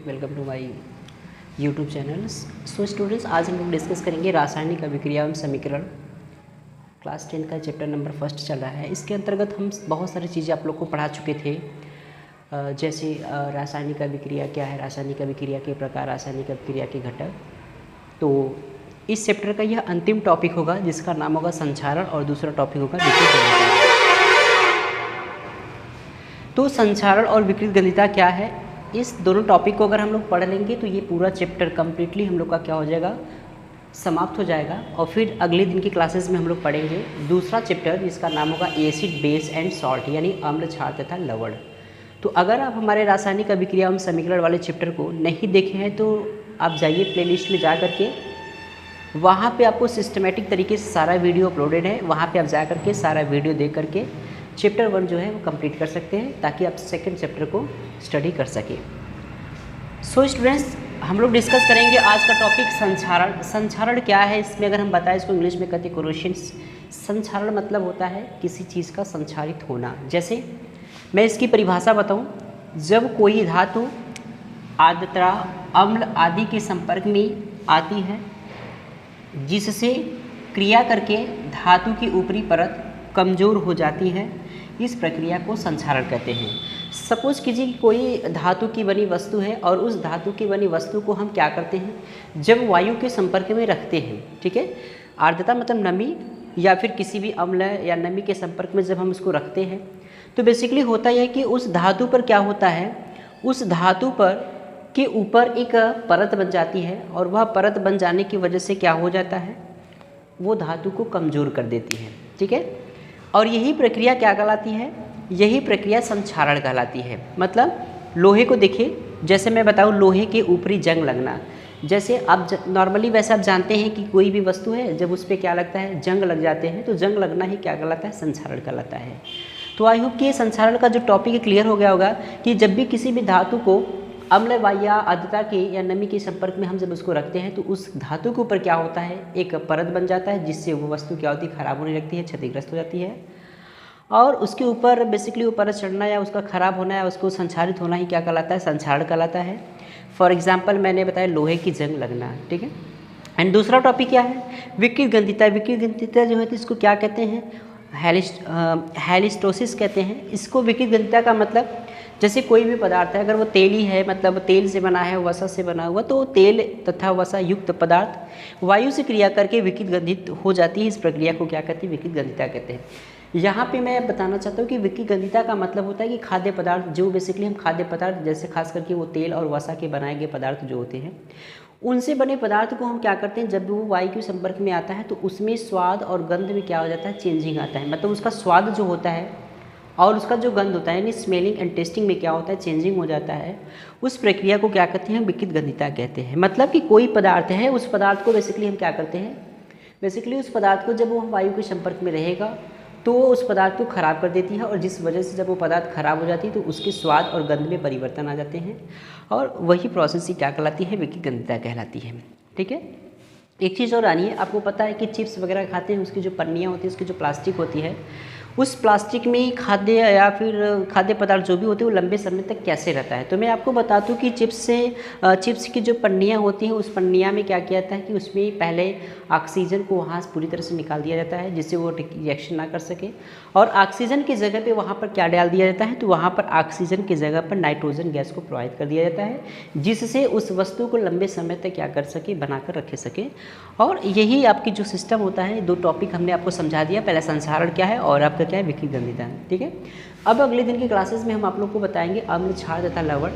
Welcome to my YouTube channel. So students, आज हम लोग डिस्कस करेंगे रासायनिक अभिक्रिया एवं समीकरण। क्लास 10 का चैप्टर नंबर फर्स्ट चल रहा है। इसके अंतर्गत हम बहुत सारी चीज़ें आप लोग को पढ़ा चुके थे, जैसे रासायनिक अभिक्रिया क्या है, रासायनिक अभिक्रिया के प्रकार, रासायनिक अभिक्रिया के घटक। तो इस चैप्टर का यह अंतिम टॉपिक होगा जिसका नाम होगा संक्षारण, और दूसरा टॉपिक होगा विकृत गंधिता। तो संक्षारण और विकृत गंधिता क्या है, इस दोनों टॉपिक को अगर हम लोग पढ़ लेंगे तो ये पूरा चैप्टर कम्प्लीटली हम लोग का क्या हो जाएगा, समाप्त हो जाएगा। और फिर अगले दिन की क्लासेस में हम लोग पढ़ेंगे दूसरा चैप्टर जिसका नाम होगा एसिड बेस एंड सॉल्ट, यानी अम्ल, क्षार तथा लवण। तो अगर आप हमारे रासायनिक अभिक्रिया एवं समीकरण वाले चैप्टर को नहीं देखे हैं तो आप जाइए प्लेलिस्ट में जा करके, वहाँ पे आपको सिस्टमेटिक तरीके से सारा वीडियो अपलोडेड है, वहाँ पे आप जा करके सारा वीडियो देख करके चैप्टर 1 जो है वो कंप्लीट कर सकते हैं, ताकि आप सेकंड चैप्टर को स्टडी कर सकें। सो स्टूडेंट्स, हम लोग डिस्कस करेंगे आज का टॉपिक संक्षारण। संक्षारण क्या है, इसमें अगर हम बताएं, इसको इंग्लिश में कहते हैं कोरोशंस। संक्षारण मतलब होता है किसी चीज़ का संक्षारित होना। जैसे मैं इसकी परिभाषा बताऊं, जब कोई धातु आर्द्रता, अम्ल आदि के संपर्क में आती है, जिससे क्रिया करके धातु की ऊपरी परत कमज़ोर हो जाती है, इस प्रक्रिया को संक्षारण कहते हैं। सपोज कीजिए कि कोई धातु की बनी वस्तु है और उस धातु की बनी वस्तु को हम क्या करते हैं, जब वायु के संपर्क में रखते हैं, ठीक है, आर्द्रता मतलब नमी या फिर किसी भी अम्ल या नमी के संपर्क में जब हम उसको रखते हैं तो बेसिकली होता यह है कि उस धातु पर क्या होता है, उस धातु पर के ऊपर एक परत बन जाती है, और वह परत बन जाने की वजह से क्या हो जाता है, वो धातु को कमज़ोर कर देती है, ठीक है। और यही प्रक्रिया क्या कहलाती है, यही प्रक्रिया संक्षारण कहलाती है। मतलब लोहे को देखिए, जैसे मैं बताऊं, लोहे के ऊपरी जंग लगना, जैसे आप नॉर्मली वैसे आप जानते हैं कि कोई भी वस्तु है जब उस पर क्या लगता है, जंग लग जाते हैं, तो जंग लगना ही क्या कहलाता है, संक्षारण कहलाता है। तो आई होप कि ये संक्षारण का जो टॉपिक है क्लियर हो गया होगा कि जब भी किसी भी धातु को अम्ल वायु या आर्द्रता के या नमी के संपर्क में हम जब उसको रखते हैं तो उस धातु के ऊपर क्या होता है, एक परत बन जाता है, जिससे वो वस्तु क्या होती है, खराब होने लगती है, क्षतिग्रस्त हो जाती है। और उसके ऊपर बेसिकली वो परत चढ़ना या उसका खराब होना या उसको संक्षारित होना ही क्या कहलाता है, संक्षारण कहलाता है। फॉर एग्जाम्पल मैंने बताया लोहे की जंग लगना, ठीक है। एंड दूसरा टॉपिक क्या है, विकृत गंधिता। विकृत गंधिता जो है तो इसको क्या कहते हैं, हेलिस्टोसिस कहते हैं इसको। विकृत गंधिता का मतलब जैसे कोई भी पदार्थ है, अगर वो तेली है, मतलब तेल से बना है, वसा से बना हुआ, तो तेल तथा वसा युक्त पदार्थ वायु से क्रिया करके विकृत गंधित हो जाती है। इस प्रक्रिया को क्या कहते हैं, विकृत गंधिता कहते हैं। यहाँ पे मैं बताना चाहता हूँ कि विकृत गंधिता का मतलब होता है कि खाद्य पदार्थ, जो बेसिकली हम खाद्य पदार्थ, जैसे खास करके वो तेल और वसा के बनाए गए पदार्थ जो होते हैं, उनसे बने पदार्थ को हम क्या करते हैं, जब वो वायु के संपर्क में आता है तो उसमें स्वाद और गंध में क्या हो जाता है, चेंजिंग आता है। मतलब उसका स्वाद जो होता है और उसका जो गंध होता है, यानी स्मेलिंग एंड टेस्टिंग में क्या होता है, चेंजिंग हो जाता है। उस प्रक्रिया को क्या कहते हैं, विकृत गंधिता कहते हैं। मतलब कि कोई पदार्थ है, उस पदार्थ को बेसिकली हम क्या करते हैं, बेसिकली उस पदार्थ को जब वो वायु के संपर्क में रहेगा तो वो उस पदार्थ को खराब कर देती है, और जिस वजह से जब वो पदार्थ खराब हो जाती है तो उसके स्वाद और गंध में परिवर्तन आ जाते हैं, और वही प्रोसेस ही क्या कहलाती है, विकृत गंधिता कहलाती है, ठीक है। एक चीज़ और आनी है, आपको पता है कि चिप्स वगैरह खाते हैं, उसकी जो पन्नियाँ होती है, उसकी जो प्लास्टिक होती है, उस प्लास्टिक में खाद्य या फिर खाद्य पदार्थ जो भी होते हैं वो लंबे समय तक कैसे रहता है। तो मैं आपको बता दूं कि चिप्स की जो पन्नियाँ होती हैं, उस पन्नियाँ में क्या किया जाता है कि उसमें पहले ऑक्सीजन को वहाँ पूरी तरह से निकाल दिया जाता है, जिससे वो रिएक्शन ना कर सके, और ऑक्सीजन की जगह पे वहाँ पर क्या डाल दिया जाता है, तो वहाँ पर ऑक्सीजन की जगह पर नाइट्रोजन गैस को प्रोवाइड कर दिया जाता है, जिससे उस वस्तु को लंबे समय तक क्या कर सके, बनाकर रख सके। और यही आपकी जो सिस्टम होता है, दो टॉपिक हमने आपको समझा दिया, पहले संक्षारण क्या है और आपका क्या है, विकृत गंधिता, ठीक है। अब अगले दिन की क्लासेस में हम आप लोग को बताएंगे अम्ल, क्षार तथा लवण।